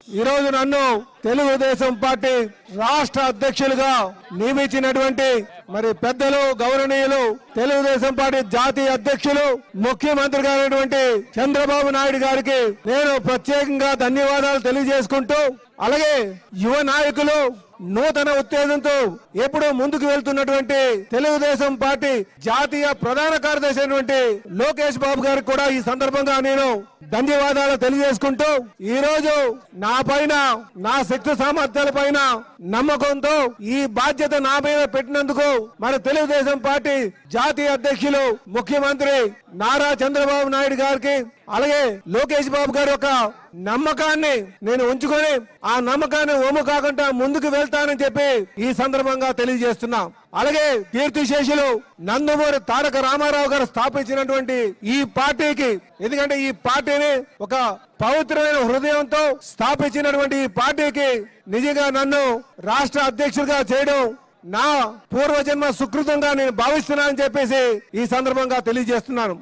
ఈ రోజు నన్ను తెలుగుదేశం పార్టీ రాష్ట్ర అధ్యక్షులుగా నియమించినటువంటి మరి పెద్దలు గౌరవనీయులు తెలుగుదేశం పార్టీ జాతీయ అధ్యక్షులు ముఖ్యమంత్రి గారైనటువంటి చంద్రబాబు నాయుడు గారికి నేను ప్రత్యేకంగా ధన్యవాదాలు తెలియజేసుకుంటూ, అలాగే యువ నాయకులు నూతన ఉత్తేజంతో ఎప్పుడూ ముందుకు వెళ్తున్నటువంటి తెలుగుదేశం పార్టీ జాతీయ ప్రధాన కార్యదర్శి అయినటువంటి లోకేష్ బాబు గారికి కూడా ఈ సందర్భంగా నేను ధన్యవాదాలు తెలియజేసుకుంటూ, ఈ రోజు నా పైన నా శక్తి సామర్థ్యాల పైన నమ్మకంతో ఈ బాధ్యత నా మీద పెట్టినందుకు మన తెలుగుదేశం పార్టీ జాతీయ అధ్యక్షులు ముఖ్యమంత్రి నారా చంద్రబాబు నాయుడు గారికి, అలాగే లోకేష్ బాబు గారి యొక్క నమ్మకాన్ని నేను ఉంచుకొని ఆ నమ్మకాన్ని ఒమ్ము కాకుండా ముందుకు వెళ్తానని చెప్పి ఈ సందర్భంగా తెలియజేస్తున్నా. అలాగే కీర్తిశేషులు నందమూరి తారక రామారావు గారు స్థాపించినటువంటి ఈ పార్టీకి, ఎందుకంటే ఈ పార్టీని ఒక పవిత్రమైన హృదయంతో స్థాపించినటువంటి ఈ పార్టీకి నిజంగా నన్ను రాష్ట్ర అధ్యక్షుడిగా చేయడం నా పూర్వజన్మ సుకృతంగా నేను భావిస్తున్నానని చెప్పేసి ఈ సందర్భంగా తెలియజేస్తున్నాను.